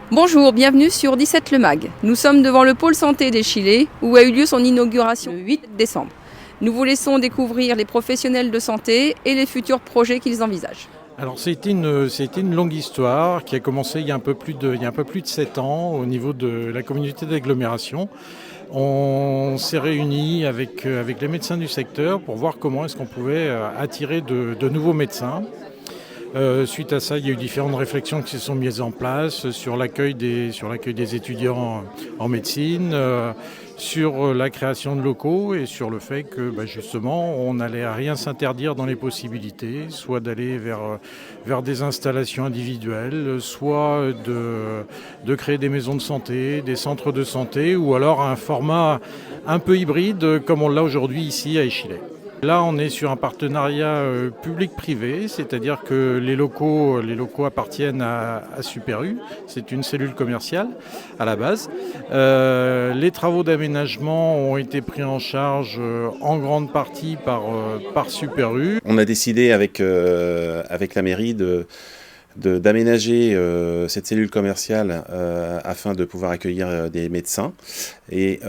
Bonjour, bienvenue sur 17 Le Mag. Nous sommes devant le pôle santé d'Échillé où a eu lieu son inauguration le 8 décembre. Nous vous laissons découvrir les professionnels de santé et les futurs projets qu'ils envisagent. Alors c'était une longue histoire qui a commencé il y a un peu plus de 7 ans au niveau de la communauté d'agglomération. On s'est réunis avec les médecins du secteur pour voir comment est-ce qu'on pouvait attirer de nouveaux médecins. Suite à ça, il y a eu différentes réflexions qui se sont mises en place sur l'accueil des étudiants en médecine, sur la création de locaux et sur le fait que justement on n'allait à rien s'interdire dans les possibilités, soit d'aller vers des installations individuelles, soit de créer des maisons de santé, des centres de santé, ou alors un format un peu hybride comme on l'a aujourd'hui ici à Échillé. Là, on est sur un partenariat public-privé, c'est-à-dire que les locaux appartiennent à Super U, c'est une cellule commerciale à la base. Les travaux d'aménagement ont été pris en charge en grande partie par Super U. On a décidé avec la mairie d'aménager cette cellule commerciale afin de pouvoir accueillir des médecins. Et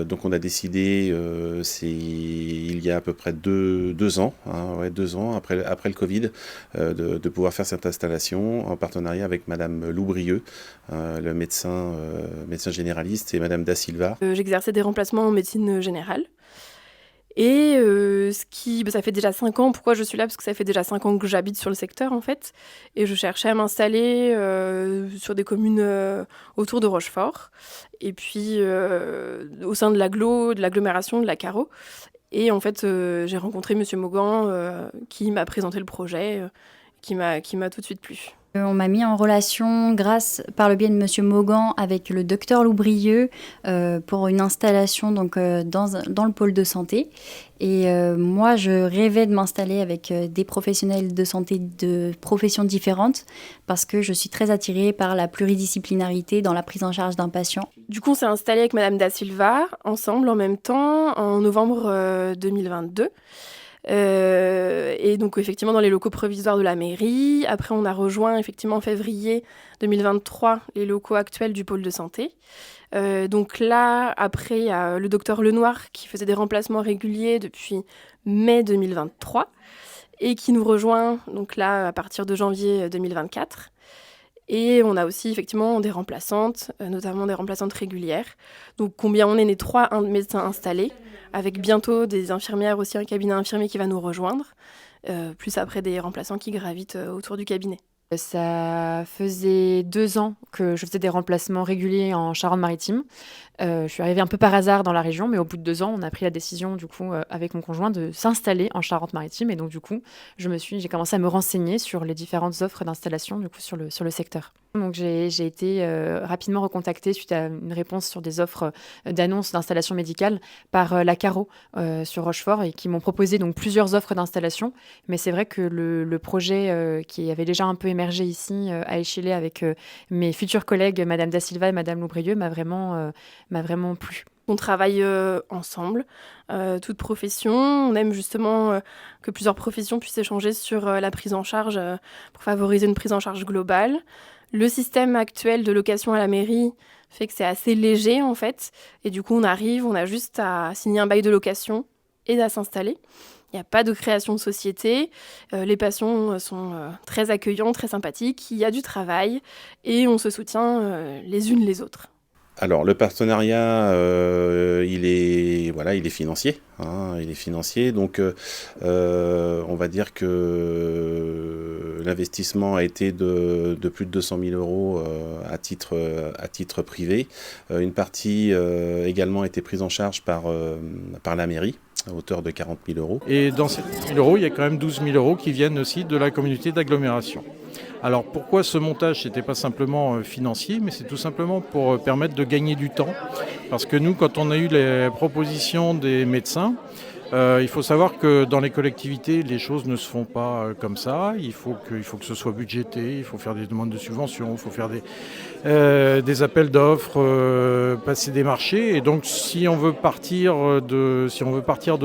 donc on a décidé, il y a à peu près deux ans, 2 ans après le Covid, de pouvoir faire cette installation en partenariat avec Madame Loubrieux, le médecin généraliste, et Madame Da Silva. J'exerçais des remplacements en médecine générale. Et ça fait déjà 5 ans. Pourquoi je suis là? Parce que ça fait déjà 5 ans que j'habite sur le secteur, en fait. Et je cherchais à m'installer sur des communes autour de Rochefort. Et puis, au sein de l'agglomération de la Carreau. Et en fait, j'ai rencontré Monsieur Maugan qui m'a présenté le projet, qui m'a tout de suite plu. On m'a mis en relation par le biais de Monsieur Maugan avec le docteur Loubrieux pour une installation dans le pôle de santé. Et moi, je rêvais de m'installer avec des professionnels de santé de professions différentes parce que je suis très attirée par la pluridisciplinarité dans la prise en charge d'un patient. Du coup, on s'est installé avec Madame Da Silva ensemble en même temps en novembre 2022. Et donc effectivement dans les locaux provisoires de la mairie. Après on a rejoint effectivement en février 2023 les locaux actuels du pôle de santé. Donc là après il y a le docteur Lenoir qui faisait des remplacements réguliers depuis mai 2023 et qui nous rejoint donc là à partir de janvier 2024. Et on a aussi effectivement des remplaçantes, notamment des remplaçantes régulières. Donc combien on est 3 médecins installés, avec bientôt des infirmières aussi, un cabinet infirmier qui va nous rejoindre, plus après des remplaçants qui gravitent autour du cabinet. Ça faisait 2 ans que je faisais des remplacements réguliers en Charente-Maritime. Je suis arrivée un peu par hasard dans la région, mais au bout de 2 ans, on a pris la décision, du coup, avec mon conjoint, de s'installer en Charente-Maritime. Et donc, du coup, j'ai commencé à me renseigner sur les différentes offres d'installation, du coup, sur le secteur. Donc, j'ai été rapidement recontactée suite à une réponse sur des offres d'annonces d'installation médicale par la Carreau sur Rochefort et qui m'ont proposé donc plusieurs offres d'installation. Mais c'est vrai que le projet qui avait déjà un peu émergé ici à Échillé avec mes futurs collègues, Madame Da Silva et Madame Loubrieux, m'a vraiment plu. On travaille ensemble, toutes professions. On aime justement que plusieurs professions puissent échanger sur la prise en charge pour favoriser une prise en charge globale. Le système actuel de location à la mairie fait que c'est assez léger en fait. Et du coup, on a juste à signer un bail de location et à s'installer. Il n'y a pas de création de société. Les patients sont très accueillants, très sympathiques. Il y a du travail et on se soutient les unes les autres. Alors le partenariat, il est financier. Il est financier, donc on va dire que l'investissement a été de plus de 200 000 euros à titre privé. Une partie également a été prise en charge par la mairie, à hauteur de 40 000 euros. Et dans ces 10 000 euros, il y a quand même 12 000 euros qui viennent aussi de la communauté d'agglomération. Alors pourquoi ce montage? C'était pas simplement financier, mais c'est tout simplement pour permettre de gagner du temps. Parce que nous, quand on a eu les propositions des médecins, Il faut savoir que dans les collectivités, les choses ne se font pas comme ça. Il faut que ce soit budgété, il faut faire des demandes de subventions, il faut faire des appels d'offres, passer des marchés. Et donc si on veut partir de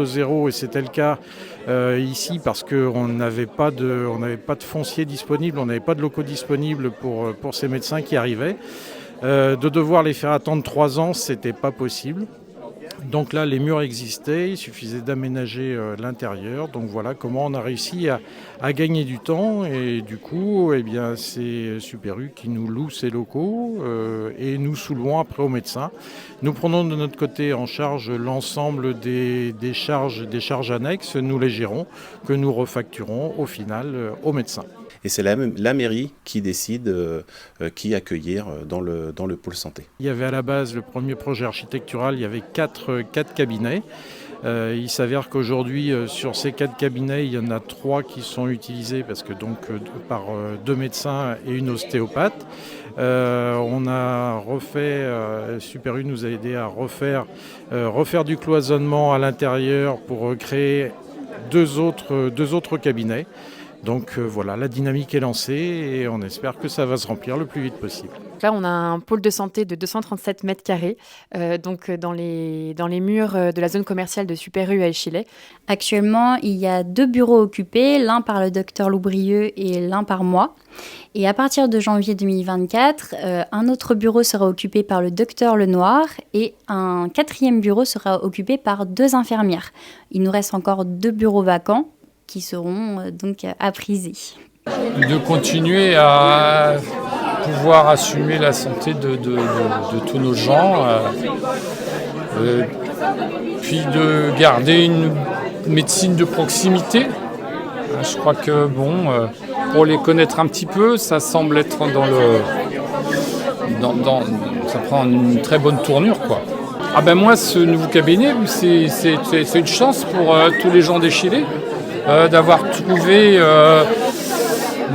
zéro, et c'était le cas ici parce qu'on n'avait pas de foncier disponible, on n'avait pas de locaux disponibles pour ces médecins qui arrivaient, de devoir les faire attendre 3 ans, c'était pas possible. Donc là, les murs existaient, il suffisait d'aménager l'intérieur. Donc voilà comment on a réussi à gagner du temps. Et du coup, eh bien, c'est Super U qui nous loue ces locaux et nous sous-louons après aux médecins. Nous prenons de notre côté en charge l'ensemble des charges annexes. Nous les gérons, que nous refacturons au final aux médecins. Et c'est la mairie qui décide qui accueillir dans le pôle santé. Il y avait à la base le premier projet architectural, il y avait 4 cabinets. Il s'avère qu'aujourd'hui, sur ces 4 cabinets, il y en a 3 qui sont utilisés parce que par 2 médecins et une ostéopathe. On a refait, Super U nous a aidé à refaire du cloisonnement à l'intérieur pour créer 2 autres cabinets. Donc voilà, la dynamique est lancée et on espère que ça va se remplir le plus vite possible. Là, on a un pôle de santé de 237 mètres carrés, donc dans les murs de la zone commerciale de Super U à Échillais. Actuellement, il y a 2 bureaux occupés, l'un par le docteur Loubrieux et l'un par moi. Et à partir de janvier 2024, un autre bureau sera occupé par le docteur Lenoir et un 4e bureau sera occupé par 2 infirmières. Il nous reste encore 2 bureaux vacants qui seront donc apprisés. De continuer à pouvoir assumer la santé de tous nos gens, puis de garder une médecine de proximité. Je crois que pour les connaître un petit peu, ça semble être ça prend une très bonne tournure, quoi. Ah ben moi, ce nouveau cabinet, c'est une chance pour tous les gens d'Échillais. D'avoir trouvé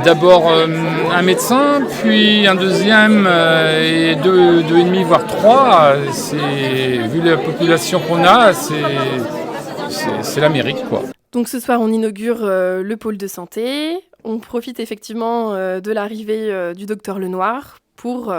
d'abord un médecin, puis un deuxième et 2,5 voire 3. Vu la population qu'on a, c'est l'Amérique, quoi. Donc ce soir, on inaugure le pôle de santé. On profite effectivement de l'arrivée du docteur Lenoir pour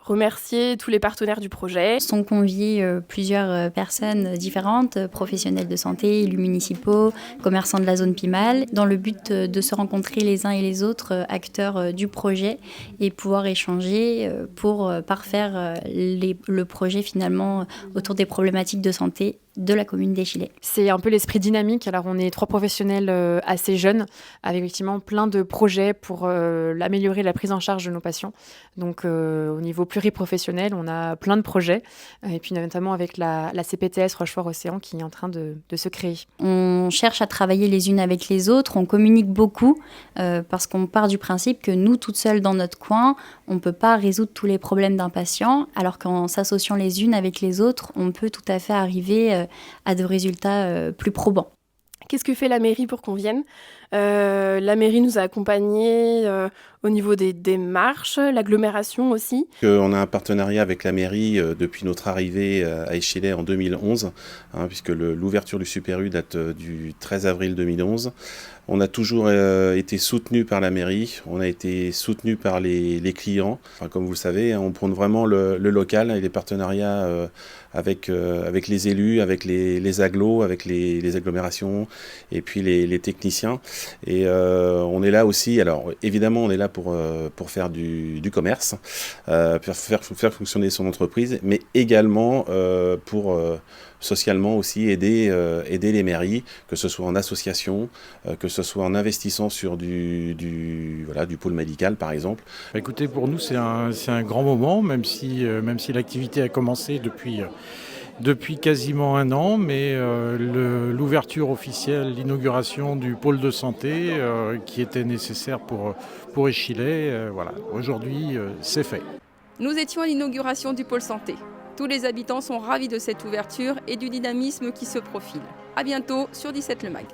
remercier tous les partenaires du projet. Sont conviés plusieurs personnes différentes, professionnels de santé, élus municipaux, commerçants de la zone Pimal, dans le but de se rencontrer les uns et les autres acteurs du projet et pouvoir échanger pour parfaire le projet finalement autour des problématiques de santé de la commune d'Échillais. C'est un peu l'esprit dynamique. Alors, on est 3 professionnels assez jeunes, avec effectivement plein de projets pour améliorer la prise en charge de nos patients. Donc, au niveau pluriprofessionnel, on a plein de projets. Et puis, notamment avec la CPTS Rochefort-Océan qui est en train de se créer. On cherche à travailler les unes avec les autres. On communique beaucoup parce qu'on part du principe que nous, toutes seules dans notre coin, on ne peut pas résoudre tous les problèmes d'un patient, alors qu'en s'associant les unes avec les autres, on peut tout à fait arriver à de résultats plus probants. Qu'est-ce que fait la mairie pour qu'on vienne ? La mairie nous a accompagnés au niveau des démarches, l'agglomération aussi. On a un partenariat avec la mairie depuis notre arrivée à Échillais en 2011, puisque l'ouverture du Super U date du 13 avril 2011. On a toujours été soutenu par la mairie, on a été soutenu par les clients. Enfin, comme vous le savez, on prône vraiment le local et les partenariats avec les élus, avec les agglos, avec les agglomérations et puis les techniciens. Et on est là aussi, alors évidemment on est là pour faire du commerce, faire fonctionner son entreprise, mais également pour socialement aussi aider les mairies, que ce soit en association, que ce soit en investissant sur du pôle médical par exemple. Écoutez, pour nous c'est un grand moment, même si l'activité a commencé depuis quasiment 1 an, mais l'ouverture officielle, l'inauguration du pôle de santé qui était nécessaire pour Échillais, voilà, aujourd'hui c'est fait. Nous étions à l'inauguration du pôle santé. Tous les habitants sont ravis de cette ouverture et du dynamisme qui se profile. À bientôt sur 17 Le Mag.